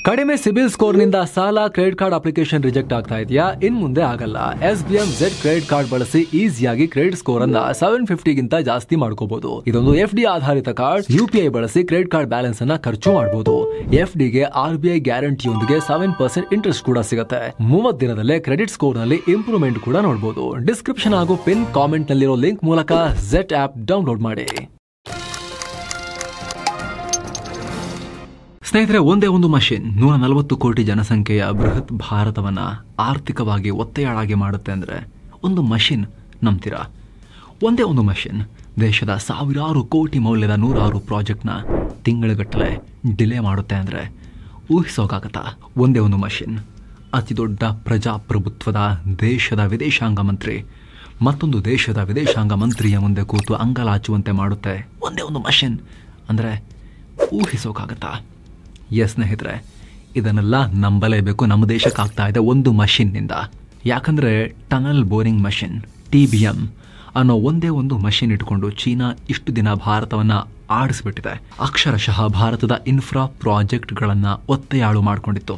ಕಡಿಮೆ ಸಿಬಿಲ್ ಸ್ಕೋರ್ ನಿಂದ ಸಾಲ ಕ್ರೆಡಿಟ್ ಕಾರ್ಡ್ ಅಪ್ಲಿಕೇಶನ್ ರಿಜೆಕ್ಟ್ ಆಗ್ತಾ ಇದೆಯಾ? ಇನ್ ಮುಂದೆ ಆಗಲ್ಲ. SBM Z ಕ್ರೆಡಿಟ್ ಕಾರ್ಡ್ ಬಳಸಿ ಈಸಿಯಾಗಿ ಕ್ರೆಡಿಟ್ ಸ್ಕೋರ್ ಅನ್ನ 750 ಗಿಂತ ಜಾಸ್ತಿ ಮಾಡ್ಕೋಬಹುದು. ಇದೊಂದು FD ಆಧಾರಿತ ಕಾರ್ಡ್. UPI ಬಳಸಿ ಕ್ರೆಡಿಟ್ ಕಾರ್ಡ್ ಬ್ಯಾಲೆನ್ಸ್ ಅನ್ನ ಖರ್ಚು ಮಾಡಬಹುದು. FD ಗೆ RBI ಗ್ಯಾರಂಟಿಯೊಂದಿಗೆ 7% ಇಂಟ್ರೆಸ್ಟ್ ಕೂಡ ಸಿಗುತ್ತೆ. 30 ದಿನದಲ್ಲೇ ಕ್ರೆಡಿಟ್ ಸ್ಕೋರ್ ನಲ್ಲಿ ಇಂಪ್ರೂವ್ಮೆಂಟ್ ಕೂಡ ನೋಡಬಹುದು. ಡಿಸ್ಕ್ರಿಪ್ಷನ್ ಹಾಗೂ ಪಿನ್ ಕಾಮೆಂಟ್ ನಲ್ಲಿರೋ ಲಿಂಕ್ ಮೂಲಕ Z ಆಪ್ ಡೌನ್ಲೋಡ್ ಮಾಡಿ. ಸ್ನೇಹಿತರೆ, ಒಂದೇ ಒಂದು ಮಷಿನ್ 140 ಕೋಟಿ ಜನಸಂಖ್ಯೆಯ ಬೃಹತ್ ಭಾರತವನ್ನ ಆರ್ಥಿಕವಾಗಿ ಒತ್ತೆಯಾಳಾಗಿ ಮಾಡುತ್ತೆ ಅಂದ್ರೆ ಒಂದು ಮಷಿನ್ ನಂಬ್ತೀರಾ? ಒಂದೇ ಒಂದು ಮಷಿನ್ ದೇಶದ ಸಾವಿರಾರು ಕೋಟಿ ಮೌಲ್ಯದ 106 ಪ್ರಾಜೆಕ್ಟ್ನ ತಿಂಗಳುಗಟ್ಟಲೆ ಡಿಲೇ ಮಾಡುತ್ತೆ ಅಂದ್ರೆ ಊಹಿಸೋಕಾಗತ್ತಾ? ಒಂದೇ ಒಂದು ಮಷಿನ್ ಅತಿ ದೊಡ್ಡ ಪ್ರಜಾಪ್ರಭುತ್ವದ ದೇಶದ ವಿದೇಶಾಂಗ ಮಂತ್ರಿ ಮತ್ತೊಂದು ದೇಶದ ವಿದೇಶಾಂಗ ಮಂತ್ರಿಯ ಮುಂದೆ ಕೂತು ಅಂಗಲಾಚುವಂತೆ ಮಾಡುತ್ತೆ. ಒಂದೇ ಒಂದು ಮಷಿನ್ ಅಂದ್ರೆ ಊಹಿಸೋಕಾಗತ್ತಾ? ಎಸ್ ಸ್ನೇಹಿತರೆ, ಇದನ್ನೆಲ್ಲ ನಂಬಲೇಬೇಕು. ನಮ್ಮ ದೇಶಕ್ಕೆ ಆಗ್ತಾ ಇದೆ ಒಂದು ಮಷಿನ್ನಿಂದ. ಯಾಕಂದರೆ ಟನಲ್ ಬೋರಿಂಗ್ ಮಷಿನ್ TBM ಅನ್ನೋ ಒಂದೇ ಒಂದು ಮಷಿನ್ ಇಟ್ಕೊಂಡು ಚೀನಾ ಇಷ್ಟು ದಿನ ಭಾರತವನ್ನು ಆಡಿಸ್ಬಿಟ್ಟಿದೆ. ಅಕ್ಷರಶಃ ಭಾರತದ ಇನ್ಫ್ರಾ ಪ್ರಾಜೆಕ್ಟ್ಗಳನ್ನು ಒತ್ತೆಯಾಳು ಮಾಡಿಕೊಂಡಿತ್ತು.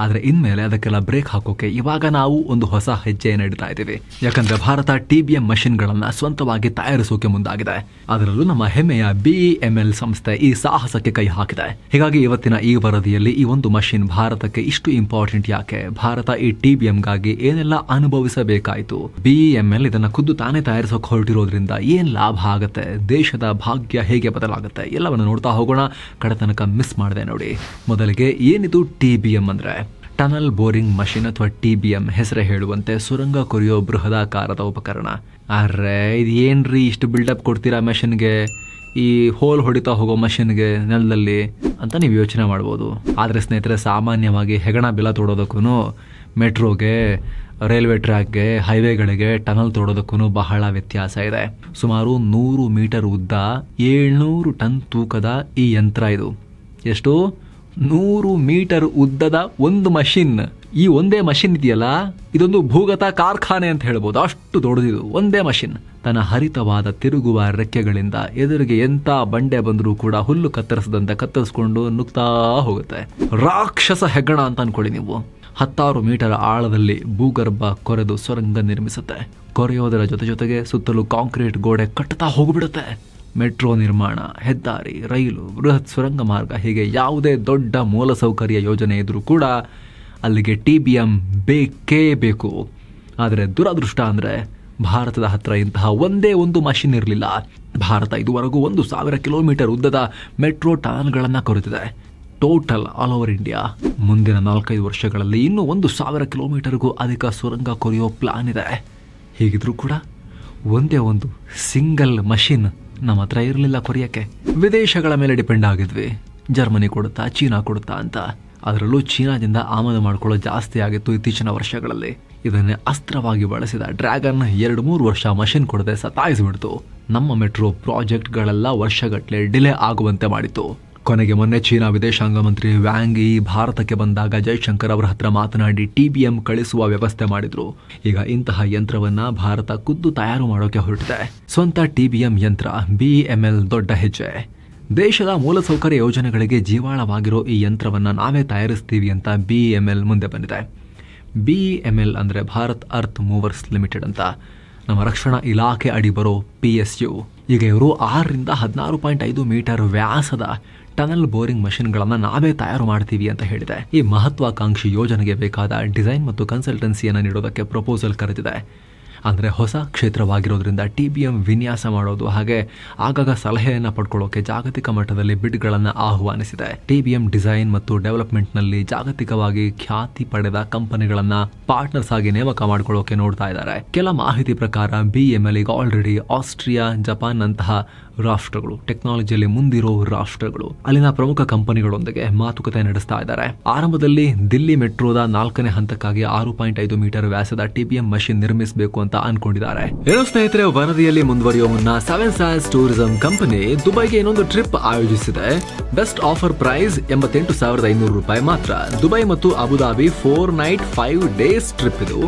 ಆದರೆ ಇನ್ಮೇಲೆ ಅದಕ್ಕೆಲ್ಲ ಬ್ರೇಕ್ ಹಾಕೋಕೆ ಇವಾಗ ನಾವು ಒಂದು ಹೊಸ ಹೆಜ್ಜೆಯನ್ನು ಇಡ್ತಾ ಇದ್ದೀವಿ. ಯಾಕಂದರೆ ಭಾರತ TBM ಮಷಿನ್ಗಳನ್ನು ಸ್ವಂತವಾಗಿ ತಯಾರಿಸೋಕೆ ಮುಂದಾಗಿದೆ. ಅದರಲ್ಲೂ ನಮ್ಮ ಹೆಮ್ಮೆಯ BEML ಸಂಸ್ಥೆ ಈ ಸಾಹಸಕ್ಕೆ ಕೈ ಹಾಕಿದೆ. ಹೀಗಾಗಿ ಇವತ್ತಿನ ಈ ವರದಿಯಲ್ಲಿ ಈ ಒಂದು ಮಷಿನ್ ಭಾರತಕ್ಕೆ ಇಷ್ಟು ಇಂಪಾರ್ಟೆಂಟ್ ಯಾಕೆ, ಭಾರತ ಈ TBMಗಾಗಿ ಏನೆಲ್ಲ ಅನುಭವಿಸಬೇಕಾಯಿತು, BEML ಇದನ್ನ ಖುದ್ದು ತಾನೇ ತಯಾರಿಸೋಕೆ ಹೊರಟಿರೋದ್ರಿಂದ ಏನ್ ಲಾಭ ಆಗುತ್ತೆ, ದೇಶದ ಭಾಗ್ಯ ಹೇಗೆ ಬದಲಾಗುತ್ತೆ, ಎಲ್ಲವನ್ನು ನೋಡ್ತಾ ಹೋಗೋಣ. ಕಡೆ ತನಕ ಮಿಸ್ ಮಾಡಿದೆ ನೋಡಿ. ಮೊದಲಿಗೆ ಏನಿದು TBM ಅಂದ್ರೆ? ಟನಲ್ ಬೋರಿಂಗ್ ಮಷಿನ್ ಅಥವಾ TBM ಹೆಸರೇ ಹೇಳುವಂತೆ ಸುರಂಗ ಕೊರೆಯೋ ಬೃಹದಾಕಾರದ ಉಪಕರಣ. ಅರ್ರೆ, ಇದು ಏನ್ರಿ ಇಷ್ಟು ಬಿಲ್ಡಪ್ ಕೊಡ್ತೀರಾ ಮಷಿನ್ಗೆ, ಈ ಹೋಲ್ ಹೊಡಿತಾ ಹೋಗೋ ಮಷಿನ್ಗೆ ನೆಲದಲ್ಲಿ ಅಂತ ನೀವು ಯೋಚನೆ ಮಾಡ್ಬೋದು. ಆದರೆ ಸ್ನೇಹಿತರೆ, ಸಾಮಾನ್ಯವಾಗಿ ಹೆಗಣ ಬೆಲ ತೋಡೋದಕ್ಕೂ ಮೆಟ್ರೋಗೆ, ರೈಲ್ವೆ ಟ್ರ್ಯಾಕ್ಗೆ, ಹೈವೇಗಳಿಗೆ ಟನಲ್ ತೋಡೋದಕ್ಕೂ ಬಹಳ ವ್ಯತ್ಯಾಸ ಇದೆ. ಸುಮಾರು 100 ಮೀಟರ್ ಉದ್ದ, 700 ಟನ್ ತೂಕದ ಈ ಯಂತ್ರ ಇದು. ಎಷ್ಟು? 100 ಮೀಟರ್ ಉದ್ದದ ಒಂದು ಮಷಿನ್. ಈ ಒಂದೇ ಮಷಿನ್ ಇದೆಯಲ್ಲ, ಇದೊಂದು ಭೂಗತ ಕಾರ್ಖಾನೆ ಅಂತ ಹೇಳ್ಬೋದು. ಅಷ್ಟು ದೊಡ್ಡದಿದು ಒಂದೇ ಮಷಿನ್. ತನ್ನ ಹರಿತವಾದ ತಿರುಗುವ ರೆಕ್ಕೆಗಳಿಂದ ಎದುರಿಗೆ ಎಂತ ಬಂಡೆ ಬಂದರೂ ಕೂಡ ಹುಲ್ಲು ಕತ್ತರಿಸದಂತೆ ಕತ್ತರಿಸ್ಕೊಂಡು ನುಗ್ತಾ ಹೋಗುತ್ತೆ. ರಾಕ್ಷಸ ಹೆಗ್ಗಣ ಅಂತ ಅನ್ಕೊಳ್ಳಿ ನೀವು. 10 ಮೀಟರ್ ಆಳದಲ್ಲಿ ಭೂಗರ್ಭ ಕೊರೆದು ಸೊರಂಗ ನಿರ್ಮಿಸುತ್ತೆ. ಕೊರೆಯೋದರ ಜೊತೆಗೆ ಸುತ್ತಲೂ ಕಾಂಕ್ರೀಟ್ ಗೋಡೆ ಕಟ್ಟುತ್ತಾ ಹೋಗ್ಬಿಡುತ್ತೆ. ಮೆಟ್ರೋ ನಿರ್ಮಾಣ, ಹೆದ್ದಾರಿ, ರೈಲು, ಬೃಹತ್ ಸುರಂಗ ಮಾರ್ಗ, ಹೀಗೆ ಯಾವುದೇ ದೊಡ್ಡ ಮೂಲಸೌಕರ್ಯ ಯೋಜನೆ ಇದ್ರೂ ಕೂಡ ಅಲ್ಲಿಗೆ TBM ಬೇಕೇ ಬೇಕು. ಆದರೆ ದುರದೃಷ್ಟ ಅಂದರೆ ಭಾರತದ ಹತ್ರ ಇಂತಹ ಒಂದೇ ಒಂದು ಮಷಿನ್ ಇರಲಿಲ್ಲ. ಭಾರತ ಇದುವರೆಗೂ 1000 ಕಿಲೋಮೀಟರ್ ಉದ್ದದ ಮೆಟ್ರೋ ಟನಲ್ಗಳನ್ನು ಕೊರೆದಿದೆ. Total all over India. ಮುಂದಿನ 4-5 ವರ್ಷಗಳಲ್ಲಿ ಇನ್ನೂ 1000 ಕಿಲೋಮೀಟರ್ಗೂ ಅಧಿಕ ಸುರಂಗ ಕೊರೆಯೋ ಪ್ಲಾನ್ ಇದೆ. ಹೀಗಿದ್ರೂ ಕೂಡ ಒಂದೇ ಒಂದು ಸಿಂಗಲ್ ಮಷಿನ್ ನಮ್ಮ ಹತ್ರ ಇರಲಿಲ್ಲ ಕೊರಿಯಕ್ಕೆ. ವಿದೇಶಗಳ ಮೇಲೆ ಡಿಪೆಂಡ್ ಆಗಿದ್ವಿ. ಜರ್ಮನಿ ಕೊಡುತ್ತಾ, ಚೀನಾ ಕೊಡುತ್ತಾ ಅಂತ. ಅದರಲ್ಲೂ ಚೀನಾದಿಂದ ಆಮದು ಮಾಡ್ಕೊಳ್ಳೋ ಜಾಸ್ತಿ ಆಗಿತ್ತು ಇತ್ತೀಚಿನ ವರ್ಷಗಳಲ್ಲಿ. ಇದನ್ನೇ ಅಸ್ತ್ರವಾಗಿ ಬಳಸಿದ ಡ್ರ್ಯಾಗನ್ 2-3 ವರ್ಷ ಮಷಿನ್ ಕೊಡದೆ ಸತಾಯಿಸಿಬಿಡ್ತು. ನಮ್ಮ ಮೆಟ್ರೋ ಪ್ರಾಜೆಕ್ಟ್ಗಳೆಲ್ಲ ವರ್ಷಗಟ್ಟಲೆ ಡಿಲೇ ಆಗುವಂತೆ ಮಾಡಿತ್ತು. ಕೊನೆಗೆ ಮೊನ್ನೆ ಚೀನಾ ವಿದೇಶಾಂಗ ಮಂತ್ರಿ ವ್ಯಾಂಗ್ ಯಿ ಭಾರತಕ್ಕೆ ಬಂದಾಗ ಜೈಶಂಕರ್ ಅವರ ಹತ್ರ ಮಾತನಾಡಿ TBM ಕಳಿಸುವ ವ್ಯವಸ್ಥೆ ಮಾಡಿದ್ರು. ಈಗ ಇಂತಹ ಯಂತ್ರವನ್ನ ಭಾರತ ಖುದ್ದು ತಯಾರು ಮಾಡೋಕೆ ಹೊರಟಿದೆ. ಸ್ವಂತ TBM ಯಂತ್ರ BEML ದೊಡ್ಡ ಹೆಜ್ಜೆ. ದೇಶದ ಮೂಲಸೌಕರ್ಯ ಯೋಜನೆಗಳಿಗೆ ಜೀವಾಳವಾಗಿರೋ ಈ ಯಂತ್ರವನ್ನ ನಾವೇ ತಯಾರಿಸ್ತೀವಿ ಅಂತ BEML ಮುಂದೆ ಬಂದಿದೆ. BEML ಅಂದ್ರೆ ಭಾರತ್ ಅರ್ತ್ ಮೂವರ್ಸ್ ಲಿಮಿಟೆಡ್ ಅಂತ. ನಮ್ಮ ರಕ್ಷಣಾ ಇಲಾಖೆ ಅಡಿ ಬರೋ PSU. ಈಗ ಇವರು 6ರಿಂದ 16.5 ಮೀಟರ್ ವ್ಯಾಸದ ಟನಲ್ ಬೋರಿಂಗ್ ಮಷಿನ್ಗಳನ್ನು ನಾವೇ ತಯಾರು ಮಾಡ್ತೀವಿ ಅಂತ ಹೇಳಿದೆ. ಈ ಮಹತ್ವಾಕಾಂಕ್ಷಿ ಯೋಜನೆಗೆ ಬೇಕಾದ ಡಿಸೈನ್ ಮತ್ತು ಕನ್ಸಲ್ಟೆನ್ಸಿಯನ್ನು ನೀಡೋದಕ್ಕೆ ಪ್ರಪೋಸಲ್ ಕರೆದಿದೆ. ಅಂದರೆ ಹೊಸ ಕ್ಷೇತ್ರವಾಗಿರೋದ್ರಿಂದ TBM ವಿನ್ಯಾಸ ಮಾಡೋದು ಹಾಗೆ ಆಗಾಗ ಸಲಹೆಯನ್ನು ಪಡ್ಕೊಳ್ಳೋಕೆ ಜಾಗತಿಕ ಮಟ್ಟದಲ್ಲಿ ಬಿಡ್ಗಳನ್ನು ಆಹ್ವಾನಿಸಿದೆ. TBM ಡಿಸೈನ್ ಮತ್ತು ಡೆವಲಪ್ಮೆಂಟ್ನಲ್ಲಿ ಜಾಗತಿಕವಾಗಿ ಖ್ಯಾತಿ ಪಡೆದ ಕಂಪನಿಗಳನ್ನು ಪಾರ್ಟ್ನರ್ಸ್ ಆಗಿ ನೇಮಕ ಮಾಡ್ಕೊಳ್ಳೋಕೆ ನೋಡ್ತಾ ಇದ್ದಾರೆ. ಕೆಲ ಮಾಹಿತಿ ಪ್ರಕಾರ BEML ಈಗ ಆಲ್ರೆಡಿ ಆಸ್ಟ್ರಿಯಾ, ಜಪಾನ್ ನಂತಹ ರಾಷ್ಟ್ರಗಳು, ಟೆಕ್ನಾಲಜಿಯಲ್ಲಿ ಮುಂದಿರೋ ರಾಷ್ಟ್ರಗಳು, ಅಲ್ಲಿನ ಪ್ರಮುಖ ಕಂಪನಿಗಳೊಂದಿಗೆ ಮಾತುಕತೆ ನಡೆಸ್ತಾ ಇದ್ದಾರೆ. ಆರಂಭದಲ್ಲಿ ದಿಲ್ಲಿ ಮೆಟ್ರೋದ 4ನೇ ಹಂತಕ್ಕಾಗಿ 6.5 ಮೀಟರ್ ವ್ಯಾಸದ TBM ಮಷಿನ್ ನಿರ್ಮಿಸಬೇಕು ಅಂತ ಅನ್ಕೊಂಡಿದ್ದಾರೆ. ಏನೋ ಸ್ನೇಹಿತರೆ, ವರದಿಯಲ್ಲಿ ಮುಂದುವರಿಯುವ ಮುನ್ನ 7 Sands ಟೂರಿಸಂ ಕಂಪನಿ ದುಬೈಗೆ ಇನ್ನೊಂದು ಟ್ರಿಪ್ ಆಯೋಜಿಸಿದೆ. ಬೆಸ್ಟ್ ಆಫರ್ ಪ್ರೈಸ್ 88,500 ರೂಪಾಯಿ ಮಾತ್ರ. ದುಬೈ ಮತ್ತು ಅಬುದಾಬಿ 4 ನೈಟ್ 5 ಡೇಸ್ ಟ್ರಿಪ್ ಇದು.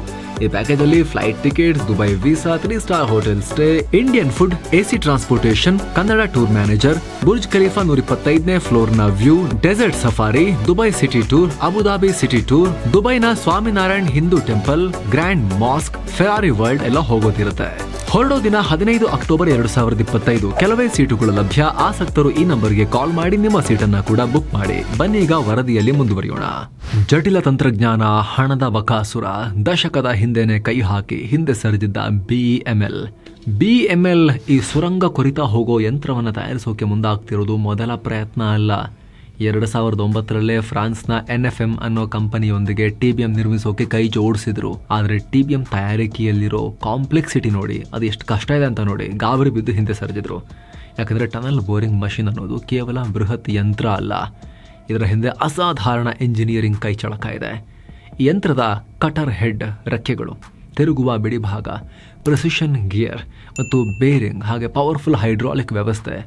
ಈ ಪ್ಯಾಕೇಜ್ ಅಲ್ಲಿ flight tickets, Dubai visa, 3 star hotel stay, Indian food, AC transportation, Kannada tour manager, Burj Khalifa 125ನೇ ಫ್ಲೋರ್ ನ view, desert safari, Dubai city tour, Abu Dhabi city tour, ದುಬೈನ Swaminarayan Hindu temple, grand mosque, Ferrari World ಎಲ್ಲ ಹೋಗೋದಿರುತ್ತೆ. ಹೊರಡೋ ದಿನ 15 October 2025. ಕೆಲವೇ ಸೀಟುಗಳು ಲಭ್ಯ. ಆಸಕ್ತರು ಈ ನಂಬರ್ಗೆ ಕಾಲ್ ಮಾಡಿ ನಿಮ್ಮ ಸೀಟನ್ನ ಕೂಡ ಬುಕ್ ಮಾಡಿ. ಬನ್ನಿ ಈಗ ವರದಿಯಲ್ಲಿ ಮುಂದುವರಿಯೋಣ. ಜಟಿಲ ತಂತ್ರಜ್ಞಾನ, ಹಣದ ಬಕಾಸುರ, ದಶಕದ ಹಿಂದೆನೆ ಕೈ ಹಾಕಿ ಹಿಂದೆ ಸರಿದಿದ್ದ ಬಿಎಂಎಲ್ ಈ ಸುರಂಗ ಕೊರಿತಾ ಹೋಗೋ ಯಂತ್ರವನ್ನು ತಯಾರಿಸೋಕೆ ಮುಂದಾಗ್ತಿರೋದು ಮೊದಲ ಪ್ರಯತ್ನ ಅಲ್ಲ. 2009ರಲ್ಲೇ ಫ್ರಾನ್ಸ್ನ NFM ಅನ್ನೋ ಕಂಪನಿಯೊಂದಿಗೆ TBM ನಿರ್ಮಿಸೋಕೆ ಕೈ ಜೋಡಿಸಿದ್ರು. ಆದರೆ TBM ತಯಾರಿಕೆಯಲ್ಲಿರೋ ಕಾಂಪ್ಲೆಕ್ಸಿಟಿ ನೋಡಿ, ಅದು ಎಷ್ಟು ಕಷ್ಟ ಇದೆ ಅಂತ ನೋಡಿ, ಗಾಬರಿ ಬಿದ್ದು ಹಿಂದೆ ಸರಿದಿದ್ರು. ಯಾಕಂದರೆ ಟನಲ್ ಬೋರಿಂಗ್ ಮಷಿನ್ ಅನ್ನೋದು ಕೇವಲ ಬೃಹತ್ ಯಂತ್ರ ಅಲ್ಲ, ಇದರ ಹಿಂದೆ ಅಸಾಧಾರಣ ಇಂಜಿನಿಯರಿಂಗ್ ಕೈಚಳಕ ಇದೆ. ಈ ಯಂತ್ರದ ಕಟರ್ ಹೆಡ್, ರೆಕ್ಕೆಗಳು, ತಿರುಗುವ ಬಿಡಿಭಾಗ, ಪ್ರೆಸಿಷನ್ ಗಿಯರ್ ಮತ್ತು ಬೇರಿಂಗ್, ಹಾಗೆ ಪವರ್ಫುಲ್ ಹೈಡ್ರಾಲಿಕ್ ವ್ಯವಸ್ಥೆ,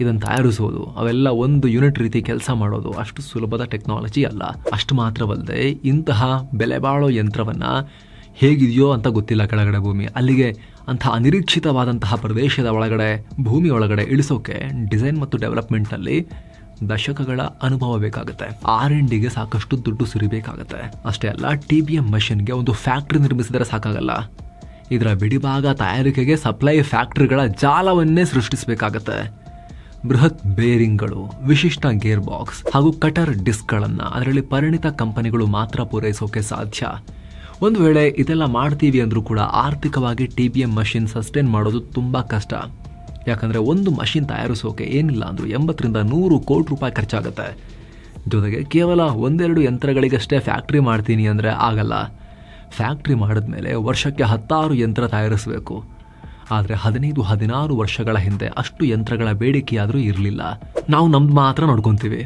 ಇದನ್ನು ತಯಾರಿಸೋದು, ಅವೆಲ್ಲ ಒಂದು ಯೂನಿಟ್ ರೀತಿ ಕೆಲಸ ಮಾಡೋದು ಅಷ್ಟು ಸುಲಭದ ಟೆಕ್ನಾಲಜಿ ಅಲ್ಲ. ಅಷ್ಟು ಮಾತ್ರವಲ್ಲದೆ ಇಂತಹ ಬೆಲೆ ಬಾಳೋ ಯಂತ್ರವನ್ನು ಹೇಗಿದೆಯೋ ಅಂತ ಗೊತ್ತಿಲ್ಲ ಕೆಳಗಡೆ ಭೂಮಿ, ಅಲ್ಲಿಗೆ ಅಂಥ ಅನಿರೀಕ್ಷಿತವಾದಂತಹ ಪ್ರದೇಶದ ಒಳಗಡೆ, ಭೂಮಿ ಒಳಗಡೆ ಇಳಿಸೋಕೆ ಡಿಸೈನ್ ಮತ್ತು ಡೆವಲಪ್ಮೆಂಟ್ನಲ್ಲಿ ದಶಕಗಳ ಅನುಭವ ಬೇಕಾಗುತ್ತೆ. R&Dಗೆ ಸಾಕಷ್ಟು ದುಡ್ಡು ಸುರಿಬೇಕಾಗತ್ತೆ. ಅಷ್ಟೇ ಅಲ್ಲ, TBM ಮಷಿನ್ಗೆ ಒಂದು ಫ್ಯಾಕ್ಟ್ರಿ ನಿರ್ಮಿಸಿದರೆ ಸಾಕಾಗಲ್ಲ. ಇದರ ಬಿಡಿಭಾಗ ತಯಾರಿಕೆಗೆ ಸಪ್ಲೈ ಫ್ಯಾಕ್ಟ್ರಿಗಳ ಜಾಲವನ್ನೇ ಸೃಷ್ಟಿಸಬೇಕಾಗತ್ತೆ. ಬೃಹತ್ ಬೇರಿಂಗ್ಗಳು, ವಿಶಿಷ್ಟ ಗೇರ್ ಬಾಕ್ಸ್ ಹಾಗೂ ಕಟರ್ ಡಿಸ್ಕ್ಗಳನ್ನು ಅದರಲ್ಲಿ ಪರಿಣಿತ ಕಂಪನಿಗಳು ಮಾತ್ರ ಪೂರೈಸೋಕೆ ಸಾಧ್ಯ. ಒಂದು ವೇಳೆ ಇದೆಲ್ಲ ಮಾಡ್ತೀವಿ ಅಂದರೂ ಕೂಡ ಆರ್ಥಿಕವಾಗಿ TBM ಮಷಿನ್ ಸಸ್ಟೈನ್ ಮಾಡೋದು ತುಂಬ ಕಷ್ಟ. ಯಾಕಂದರೆ ಒಂದು ಮಷಿನ್ ತಯಾರಿಸೋಕೆ ಏನಿಲ್ಲ ಅಂದರೂ 80ರಿಂದ 100 ಕೋಟಿ ರೂಪಾಯಿ ಖರ್ಚಾಗುತ್ತೆ. ಜೊತೆಗೆ ಕೇವಲ 1-2 ಯಂತ್ರಗಳಿಗಷ್ಟೇ ಫ್ಯಾಕ್ಟ್ರಿ ಮಾಡ್ತೀನಿ ಅಂದರೆ ಆಗಲ್ಲ. ಫ್ಯಾಕ್ಟ್ರಿ ಮಾಡಿದ್ಮೇಲೆ ವರ್ಷಕ್ಕೆ 16 ಯಂತ್ರ ತಯಾರಿಸಬೇಕು. ಆದರೆ 15-16 ವರ್ಷಗಳ ಹಿಂದೆ ಅಷ್ಟು ಯಂತ್ರಗಳ ಬೇಡಿಕೆಯಾದರೂ ಇರಲಿಲ್ಲ. ನಾವು ನಮ್ದು ಮಾತ್ರ ನೋಡ್ಕೊತೀವಿ,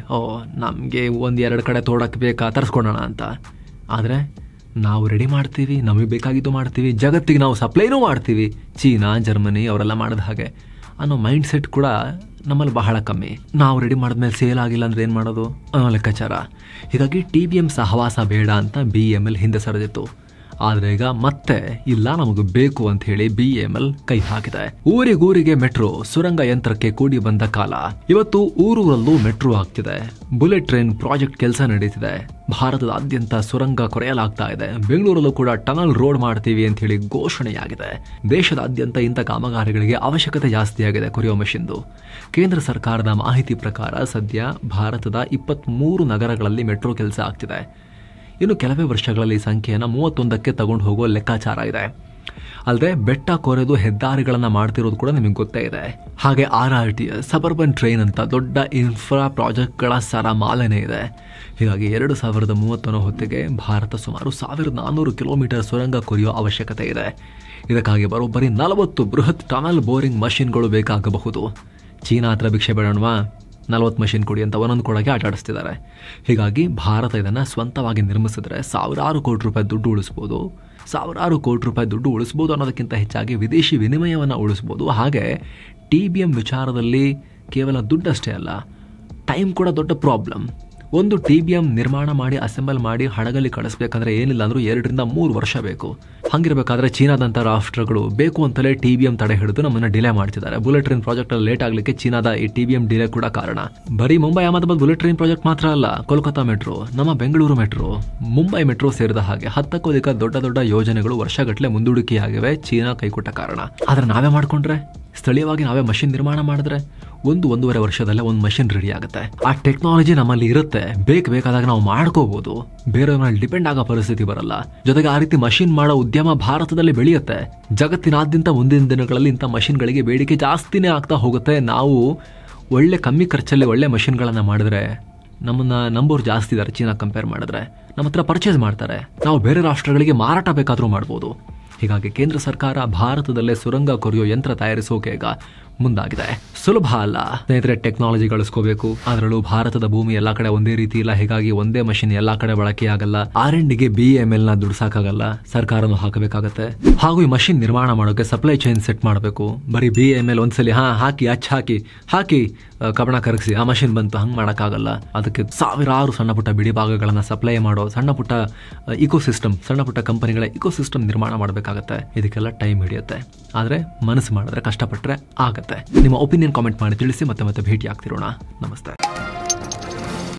ನಮಗೆ 1-2 ಕಡೆ ತೋಡಕ್ಕೆ ಬೇಕಾ, ತರಿಸ್ಕೊಳೋಣ ಅಂತ. ಆದರೆ ನಾವು ರೆಡಿ ಮಾಡ್ತೀವಿ, ನಮಗೆ ಬೇಕಾಗಿದ್ದು ಮಾಡ್ತೀವಿ, ಜಗತ್ತಿಗೆ ನಾವು ಸಪ್ಲೈನೂ ಮಾಡ್ತೀವಿ, ಚೀನಾ, ಜರ್ಮನಿ ಅವರೆಲ್ಲ ಮಾಡಿದ ಹಾಗೆ ಅನ್ನೋ ಮೈಂಡ್ ಸೆಟ್ ಕೂಡ ನಮ್ಮಲ್ಲಿ ಬಹಳ ಕಮ್ಮಿ. ನಾವು ರೆಡಿ ಮಾಡಿದ್ಮೇಲೆ ಸೇಲ್ ಆಗಿಲ್ಲ ಅಂದರೆ ಏನು ಮಾಡೋದು ಅನ್ನೋ ಲೆಕ್ಕಾಚಾರ. ಹೀಗಾಗಿ TBM ಸಹವಾಸ ಬೇಡ ಅಂತ BML ಹಿಂದೆ ಸರಿದಿತ್ತು. ಆದರೆ ಈಗ ಮತ್ತೆ ಇಲ್ಲ, ನಮಗೆ ಬೇಕು ಅಂತ ಹೇಳಿ BML ಕೈ ಹಾಕಿದೆ. ಊರಿಗೂರಿಗೆ ಮೆಟ್ರೋ, ಸುರಂಗ ಯಂತ್ರಕ್ಕೆ ಕೂಡಿ ಬಂದ ಕಾಲ. ಇವತ್ತು ಊರೂರಲ್ಲೂ ಮೆಟ್ರೋ ಆಗ್ತಿದೆ. ಬುಲೆಟ್ ಟ್ರೈನ್ ಪ್ರಾಜೆಕ್ಟ್ ಕೆಲಸ ನಡೀತಿದೆ. ಭಾರತದಾದ್ಯಂತ ಸುರಂಗ ಕೊರೆಯಲಾಗ್ತಾ ಇದೆ. ಬೆಂಗಳೂರಲ್ಲೂ ಕೂಡ ಟನಲ್ ರೋಡ್ ಮಾಡ್ತೀವಿ ಅಂತ ಹೇಳಿ ಘೋಷಣೆಯಾಗಿದೆ. ದೇಶದಾದ್ಯಂತ ಇಂಥ ಕಾಮಗಾರಿಗಳಿಗೆ ಅವಶ್ಯಕತೆ ಜಾಸ್ತಿಯಾಗಿದೆ ಕೊರೆಯೋ ಮಷಿನ್ದು. ಕೇಂದ್ರ ಸರ್ಕಾರದ ಮಾಹಿತಿ ಪ್ರಕಾರ ಸದ್ಯ ಭಾರತದ 23 ನಗರಗಳಲ್ಲಿ ಮೆಟ್ರೋ ಕೆಲಸ ಆಗ್ತಿದೆ. ಇನ್ನು ಕೆಲವೇ ವರ್ಷಗಳಲ್ಲಿ ಈ ಸಂಖ್ಯೆಯನ್ನು 31ಕ್ಕೆ ತಗೊಂಡು ಹೋಗೋ ಲೆಕ್ಕಾಚಾರ ಇದೆ. ಅಲ್ಲದೆ ಬೆಟ್ಟ ಕೊರೆದು ಹೆದ್ದಾರಿಗಳನ್ನು ಮಾಡ್ತಿರೋದು ಕೂಡ ನಿಮಗೆ ಗೊತ್ತೇ ಇದೆ. ಹಾಗೆ RRTS, ಸಬರ್ಬನ್ ಟ್ರೈನ್ ಅಂತ ದೊಡ್ಡ ಇನ್ಫ್ರಾ ಪ್ರಾಜೆಕ್ಟ್ಗಳ ಸರಮಾಲೆನೇ ಇದೆ. ಹೀಗಾಗಿ 2030 ಹೊತ್ತಿಗೆ ಭಾರತ ಸುಮಾರು 1400 ಕಿಲೋಮೀಟರ್ ಸುರಂಗ ಕೊರೆಯೋ ಅವಶ್ಯಕತೆ ಇದೆ. ಇದಕ್ಕಾಗಿ ಬರೋಬ್ಬರಿ 40 ಬೃಹತ್ ಟನಲ್ ಬೋರಿಂಗ್ ಮಷಿನ್ಗಳು ಬೇಕಾಗಬಹುದು. ಚೀನಾ ಹತ್ರ ಭಿಕ್ಷೆ ಬೇಡೋಣವಾ, 40 ಮಷಿನ್ ಕೊಡಿ ಅಂತ ಒಂದೊಂದು ಕೊಡೋಕ್ಕೆ ಆಟಾಡಿಸ್ತಿದ್ದಾರೆ. ಹೀಗಾಗಿ ಭಾರತ ಇದನ್ನು ಸ್ವಂತವಾಗಿ ನಿರ್ಮಿಸಿದ್ರೆ ಸಾವಿರಾರು ಕೋಟಿ ರೂಪಾಯಿ ದುಡ್ಡು ಉಳಿಸ್ಬೋದು. ಸಾವಿರಾರು ಕೋಟಿ ರೂಪಾಯಿ ದುಡ್ಡು ಉಳಿಸ್ಬೋದು ಅನ್ನೋದಕ್ಕಿಂತ ಹೆಚ್ಚಾಗಿ ವಿದೇಶಿ ವಿನಿಮಯವನ್ನು ಉಳಿಸ್ಬೋದು. ಹಾಗೆ TBM ವಿಚಾರದಲ್ಲಿ ಕೇವಲ ದುಡ್ಡಷ್ಟೇ ಅಲ್ಲ, ಟೈಮ್ ಕೂಡ ದೊಡ್ಡ ಪ್ರಾಬ್ಲಮ್. ಒಂದು TBM ನಿರ್ಮಾಣ ಮಾಡಿ ಅಸೆಂಬಲ್ ಮಾಡಿ ಹಡಗಲ್ಲಿ ಕಳಿಸ್ಬೇಕಂದ್ರೆ ಏನಿಲ್ಲ ಅಂದರೂ 2-3 ವರ್ಷ ಬೇಕು. ಹಂಗಿರಬೇಕಾದ್ರೆ ಚೀನಾದಂಥ ರಾಷ್ಟ್ರಗಳು ಬೇಕು ಅಂತಲೇ TBM ತಡೆ ಹಿಡಿದು ನಮ್ಮನ್ನು ಡಿಲೇ ಮಾಡ್ತಿದ್ದಾರೆ. ಬುಲೆಟ್ ಟ್ರೈನ್ ಪ್ರಾಜೆಕ್ಟ್ ಅಲ್ಲಿ ಲೇಟ್ ಆಗಲಿಕ್ಕೆ ಚೀನಾದ ಈ TBM ಡಿಲೇ ಕೂಡ ಕಾರಣ. ಬರೀ Mumbai Ahmedabad bullet train project ಮಾತ್ರ ಅಲ್ಲ, ಕೋಲ್ಕತ್ತಾ ಮೆಟ್ರೋ, ನಮ್ಮ ಬೆಂಗಳೂರು ಮೆಟ್ರೋ, ಮುಂಬೈ ಮೆಟ್ರೋ ಸೇರಿದ ಹಾಗೆ 10ಕ್ಕೂ ಅಧಿಕ ದೊಡ್ಡ ದೊಡ್ಡ ಯೋಜನೆಗಳು ವರ್ಷಗಟ್ಟಲೆ ಮುಂದೂಡಿಕೆಯಾಗಿವೆ ಚೀನಾ ಕೈಕೊಟ್ಟ ಕಾರಣ. ಆದರೆ ನಾವೇ ಮಾಡ್ಕೊಂಡ್ರೆ, ಸ್ಥಳೀಯವಾಗಿ ನಾವೇ ಮಷಿನ್ ನಿರ್ಮಾಣ ಮಾಡಿದ್ರೆ 1-1.5 ವರ್ಷದಲ್ಲೇ ಒಂದು ಮಷಿನ್ ರೆಡಿ ಆಗುತ್ತೆ. ಆ ಟೆಕ್ನಾಲಜಿ ನಮ್ಮಲ್ಲಿ ಇರುತ್ತೆ, ಬೇಕಾದಾಗ ನಾವು ಮಾಡ್ಕೋಬಹುದು. ಬೇರೆಯವ್ರ ಮೇಲೆ ಡಿಪೆಂಡ್ ಆಗೋ ಪರಿಸ್ಥಿತಿ ಬರಲ್ಲ. ಜೊತೆಗೆ ಆ ರೀತಿ ಮಷಿನ್ ಮಾಡೋ ಉದ್ಯಮ ಭಾರತದಲ್ಲಿ ಬೆಳೆಯುತ್ತೆ. ಜಗತ್ತಿನಾದ್ಯಂತ ಮುಂದಿನ ದಿನಗಳಲ್ಲಿ ಇಂಥ ಮಷಿನ್ಗಳಿಗೆ ಬೇಡಿಕೆ ಜಾಸ್ತಿನೇ ಆಗ್ತಾ ಹೋಗುತ್ತೆ. ನಾವು ಒಳ್ಳೆ ಕಮ್ಮಿ ಖರ್ಚಲ್ಲಿ ಒಳ್ಳೆ ಮಷಿನ್ಗಳನ್ನು ಮಾಡಿದ್ರೆ ನಮ್ಮನ್ನ ನಂಬೋರು ಜಾಸ್ತಿ ಇದ್ದಾರೆ. ಚೀನಾ ಕಂಪೇರ್ ಮಾಡಿದ್ರೆ ನಮ್ಮ ಹತ್ರ ಪರ್ಚೇಸ್ ಮಾಡ್ತಾರೆ. ನಾವು ಬೇರೆ ರಾಷ್ಟ್ರಗಳಿಗೆ ಮಾರಾಟ ಬೇಕಾದರೂ ಮಾಡ್ಬೋದು. ಹೀಗಾಗಿ ಕೇಂದ್ರ ಸರ್ಕಾರ ಭಾರತದಲ್ಲೇ ಸುರಂಗ ಕೊರೆಯೋ ಯಂತ್ರ ತಯಾರಿಸೋಕೆ ಈಗ ಮುಂದಾಗಿದೆ. ಸುಲಭ ಅಲ್ಲ ಸ್ನೇಹಿತರೆ, ಟೆಕ್ನಾಲಜಿ ಗಳಿಸ್ಕೋಬೇಕು. ಅದರಲ್ಲೂ ಭಾರತದ ಭೂಮಿ ಎಲ್ಲಾ ಕಡೆ ಒಂದೇ ರೀತಿ ಇಲ್ಲ. ಹೀಗಾಗಿ ಒಂದೇ ಮಷಿನ್ ಎಲ್ಲಾ ಕಡೆ ಬಳಕೆ ಆಗಲ್ಲ. R&Dಗೆ BML ನ ದುಡ್ಡು ಸಾಕಾಗಲ್ಲ, ಸರ್ಕಾರನು ಹಾಕಬೇಕಾಗತ್ತೆ. ಹಾಗೂ ಈ ಮಷಿನ್ ನಿರ್ಮಾಣ ಮಾಡೋಕೆ ಸಪ್ಲೈ ಚೈನ್ ಸೆಟ್ ಮಾಡಬೇಕು. ಬರೀ BML ಒಂದ್ಸಲಿ ಹಾಕಿ ಕಬಣ ಕರಗಿಸಿ ಆ ಮಷಿನ್ ಬಂತು, ಹಂಗ್ ಮಾಡಕ್ಕಾಗಲ್ಲ. ಅದಕ್ಕೆ ಸಾವಿರಾರು ಸಣ್ಣ ಪುಟ್ಟ ಬಿಡಿ ಭಾಗಗಳನ್ನ ಸಪ್ಲೈ ಮಾಡೋ ಸಣ್ಣ ಪುಟ್ಟ ಇಕೋಸಿಸ್ಟಮ್, ಸಣ್ಣ ಪುಟ್ಟ ಕಂಪನಿಗಳ ಇಕೋಸಿಸ್ಟಮ್ ನಿರ್ಮಾಣ ಮಾಡಬೇಕಾಗತ್ತೆ. ಇದಕ್ಕೆಲ್ಲ ಟೈಮ್ ಹಿಡಿಯುತ್ತೆ. ಆದ್ರೆ ಮನಸ್ಸು ಮಾಡಿದ್ರೆ, ಕಷ್ಟಪಟ್ಟರೆ ಆಗತ್ತೆ. ನಿಮ್ಮ ಒಪಿನಿಯನ್ ಕಾಮೆಂಟ್ ಮಾಡಿ ತಿಳಿಸಿ. ಮತ್ತೆ ಭೇಟಿ ಆಗ್ತಿರೋಣ. ನಮಸ್ತೆ.